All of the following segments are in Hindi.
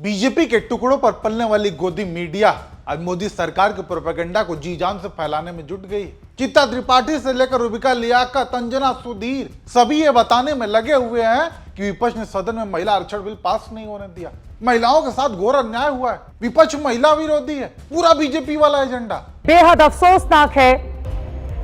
बीजेपी के टुकड़ों पर पलने वाली गोदी मीडिया आज मोदी सरकार के प्रोपेगेंडा को जी जान से फैलाने में जुट गई। चित्ता त्रिपाठी से लेकर रूबिका लियाकत, अंजना सुधीर सभी ये बताने में लगे हुए हैं कि विपक्ष ने सदन में महिला आरक्षण बिल पास नहीं होने दिया। महिलाओं के साथ घोर अन्याय हुआ है। विपक्ष महिला विरोधी है, पूरा बीजेपी वाला एजेंडा। बेहद अफसोसनाक है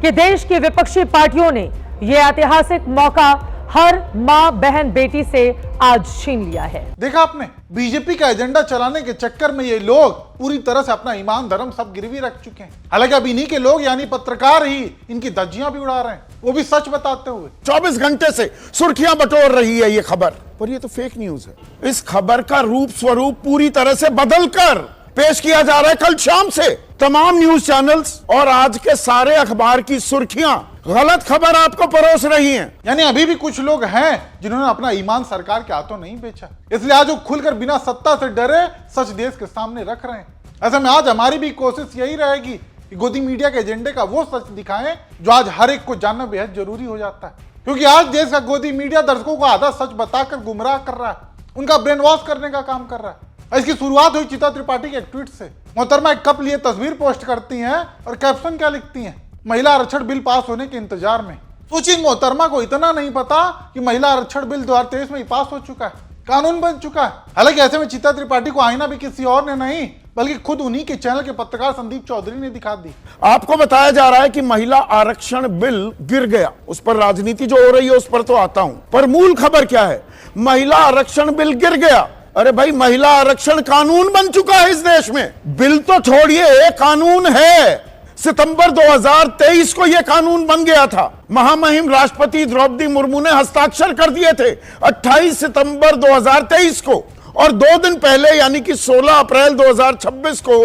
कि देश की विपक्षी पार्टियों ने यह ऐतिहासिक मौका हर मां बहन बेटी से आज छीन लिया है। देखा आपने, बीजेपी का एजेंडा चलाने के चक्कर में ये लोग पूरी तरह से अपना ईमान धर्म सब गिरवी रख चुके हैं। हालांकि अब इन्हीं के लोग यानी पत्रकार ही इनकी धज्जियां भी उड़ा रहे हैं, वो भी सच बताते हुए। 24 घंटे से सुर्खियां बटोर रही है ये खबर, पर ये तो फेक न्यूज है। इस खबर का रूप स्वरूप पूरी तरह से बदलकर पेश किया जा रहा है। कल शाम से तमाम न्यूज चैनल्स और आज के सारे अखबार की सुर्खियां गलत खबर आपको परोस रही हैं। यानी अभी भी कुछ लोग हैं जिन्होंने अपना ईमान सरकार के हाथों नहीं बेचा, इसलिए आज वो खुलकर बिना सत्ता से डरे सच देश के सामने रख रहे हैं। ऐसे में आज हमारी भी कोशिश यही रहेगी कि गोदी मीडिया के एजेंडे का वो सच दिखाएं जो आज हर एक को जानना बेहद जरूरी हो जाता है। क्योंकि आज देश का गोदी मीडिया दर्शकों को आधा सच बताकर गुमराह कर रहा है, उनका ब्रेन वॉश करने का काम कर रहा है। इसकी शुरुआत हुई चित्ता त्रिपाठी के एक ट्वीट से। मोहतरमा एक कप लिए तस्वीर पोस्ट करती हैं और कैप्शन क्या लिखती हैं, महिला आरक्षण बिल पास होने के इंतजार में। सोचिए, मोहतरमा को इतना नहीं पता कि महिला आरक्षण बिल 2023 में ही पास हो चुका है, कानून बन चुका है। हालांकि ऐसे में चित्ता त्रिपाठी को आईना भी किसी और ने नहीं बल्कि खुद उन्हीं के चैनल के पत्रकार संदीप चौधरी ने दिखा दी। आपको बताया जा रहा है कि महिला आरक्षण बिल गिर गया। उस पर राजनीति जो हो रही है उस पर तो आता हूं, पर मूल खबर क्या है? महिला आरक्षण बिल गिर गया। अरे भाई, महिला आरक्षण कानून बन चुका है इस देश में। बिल तो छोड़िए, कानून है। सितंबर 2023 को यह कानून बन गया था। महामहिम राष्ट्रपति द्रौपदी मुर्मू ने हस्ताक्षर कर दिए थे 28 सितंबर 2023 को, और 2 दिन पहले यानी कि 16 अप्रैल 2026 को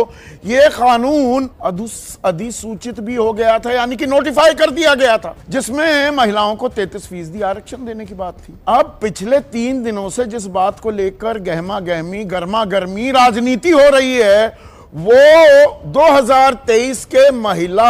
यह कानून अधिसूचित भी हो गया था, यानी कि नोटिफाई कर दिया गया था, जिसमें महिलाओं को 33% आरक्षण देने की बात थी। अब पिछले 3 दिनों से जिस बात को लेकर गर्मा गर्मी राजनीति हो रही है वो 2023 के महिला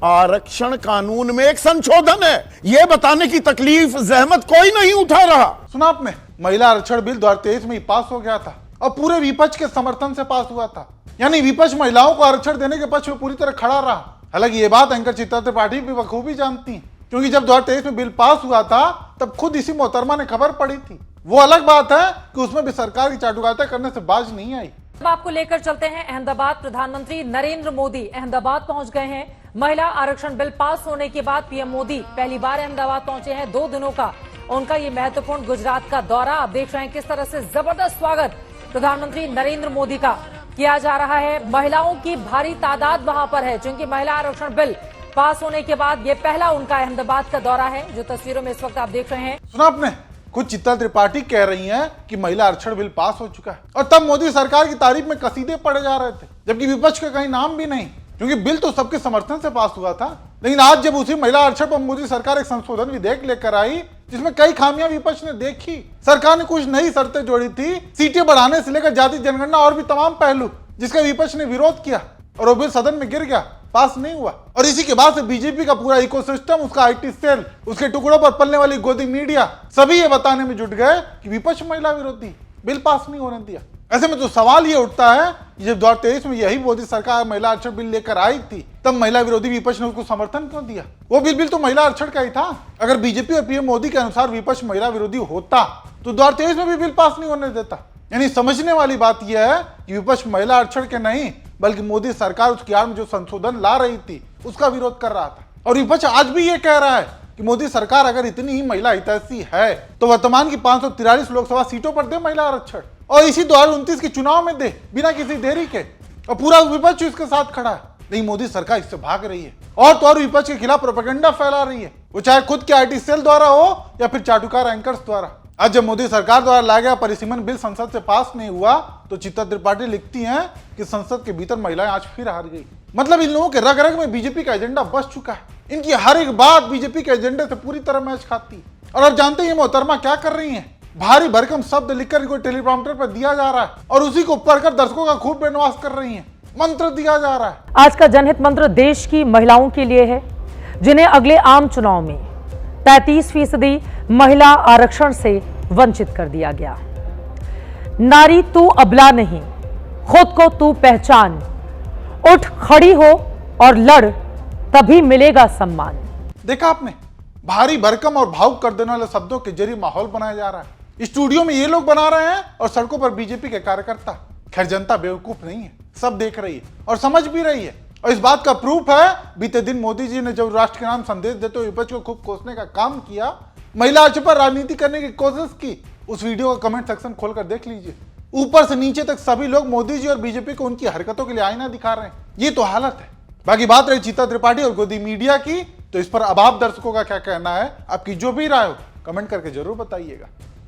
आरक्षण कानून में एक संशोधन है। यह बताने की तकलीफ जहमत कोई नहीं उठा रहा। सुना आपने, महिला आरक्षण बिल 2023 में ही पास हो गया था और पूरे विपक्ष के समर्थन से पास हुआ था। यानी विपक्ष महिलाओं को आरक्षण देने के पक्ष में पूरी तरह खड़ा रहा। हालांकि ये बात एंकर चित्ता त्रिपाठी भी बखूबी जानती है, क्योंकि जब 2023 में बिल पास हुआ था तब खुद इसी मोहतरमा ने खबर पड़ी थी। वो अलग बात है कि उसमें भी सरकार की चाटुकारिता करने से बाज नहीं आई। अब आपको लेकर चलते हैं अहमदाबाद। प्रधानमंत्री नरेंद्र मोदी अहमदाबाद पहुंच गए हैं। महिला आरक्षण बिल पास होने के बाद पीएम मोदी पहली बार अहमदाबाद पहुंचे हैं। 2 दिनों का उनका ये महत्वपूर्ण गुजरात का दौरा। आप देख रहे हैं किस तरह से जबरदस्त स्वागत प्रधानमंत्री नरेंद्र मोदी का किया जा रहा है। महिलाओं की भारी तादाद वहां पर है, क्योंकि महिला आरक्षण बिल पास होने के बाद ये पहला उनका अहमदाबाद का दौरा है, जो तस्वीरों में इस वक्त आप देख रहे हैं। सुना आपने, कुछ चित्ता त्रिपाठी कह रही हैं कि महिला आरक्षण बिल पास हो चुका है, और तब मोदी सरकार की तारीफ में कसीदे पड़े जा रहे थे, जबकि विपक्ष का कहीं नाम भी नहीं, क्योंकि बिल तो सबके समर्थन से पास हुआ था। लेकिन आज जब उसी महिला आरक्षण पर मोदी सरकार एक संशोधन विधेयक लेकर आई जिसमें कई खामियां विपक्ष ने देखी। सरकार ने कुछ नई शर्तें जोड़ी थी, सीटें बढ़ाने से लेकर जाति जनगणना और भी तमाम पहलू, जिसका विपक्ष ने विरोध किया और वो बिल सदन में गिर गया, पास नहीं हुआ। और इसी के बाद से बीजेपी का पूरा इकोसिस्टम, उसका आईटी सेल, उसके टुकड़ों पर पलने वाली गोदी मीडिया सभी ये बताने में जुट गए कि विपक्ष महिला विरोधी, बिल पास नहीं होने दिया। ऐसे में तो सवाल ये उठता है कि जब 2023 में यही मोदी सरकार महिला आरक्षण बिल लेकर आई थी, तब महिला विरोधी विपक्ष ने उसको समर्थन क्यों दिया? वो बिल तो महिला आरक्षण का ही था। अगर बीजेपी और पीएम मोदी के अनुसार विपक्ष महिला विरोधी होता तो 2023 में भी बिल पास नहीं होने देता। यानी समझने वाली बात यह है कि विपक्ष महिला आरक्षण के नहीं बल्कि मोदी सरकार उसकी आड़ में जो संशोधन ला रही थी उसका विरोध कर रहा था। और विपक्ष आज भी ये कह रहा है कि मोदी सरकार अगर इतनी ही महिला हितैषी है तो वर्तमान की 543 लोकसभा सीटों पर दे महिला आरक्षण, और इसी 2029 के चुनाव में दे बिना किसी देरी के। और पूरा विपक्ष इसके साथ खड़ा है। नहीं, मोदी सरकार इससे भाग रही है और तो और विपक्ष के खिलाफ प्रोपेगेंडा फैला रही है, वो चाहे खुद के आईटी सेल द्वारा हो या फिर चाटुकार एंकर्स द्वारा। आज जब मोदी सरकार द्वारा लाया गया परिसीमन बिल संसद से पास नहीं हुआ तो चित्ता त्रिपाठी लिखती हैं कि संसद के भीतर महिलाएं आज फिर हार गई। मतलब इन लोगों के रग रग में बीजेपी का एजेंडा बस चुका है। इनकी हर एक बात बीजेपी के एजेंडे से पूरी तरह मैच खाती है। और अब जानते हैं मोहतरमा क्या कर रही हैं? भारी भरकम शब्द लिखकर कोई टेलीप्रॉम्प्टर पर दिया जा रहा है और उसी को पढ़कर दर्शकों का खूब ब्रेनवॉश कर रही हैं। मंत्र दिया जा रहा है। आज का जनहित मंत्र देश की महिलाओं के लिए है, जिन्हें अगले आम चुनाव में 33% महिला आरक्षण से वंचित कर दिया गया। नारी तू अबला नहीं, खुद को तू पहचान, उठ खड़ी हो और लड़, तभी मिलेगा सम्मान। देखा आपने, भारी भरकम और भावुक कर देने वाले शब्दों के जरिए माहौल बनाया जा रहा है। स्टूडियो में ये लोग बना रहे हैं और सड़कों पर बीजेपी के कार्यकर्ता। खैर, जनता बेवकूफ नहीं है, सब देख रही है और समझ भी रही है। और इस बात का प्रूफ है, बीते दिन मोदी जी ने जब राष्ट्र के नाम संदेश देते हुए विपक्ष को खूब कोसने का काम किया, महिला आरक्षण पर राजनीति करने की कोशिश की, उस वीडियो का कमेंट सेक्शन खोलकर देख लीजिए। ऊपर से नीचे तक सभी लोग मोदी जी और बीजेपी को उनकी हरकतों के लिए आईना दिखा रहे हैं। ये तो हालत है। बाकी बात रही चीता त्रिपाठी और गोदी मीडिया की, तो इस पर अब आप दर्शकों का क्या कहना है? आपकी जो भी राय हो कमेंट करके जरूर बताइएगा।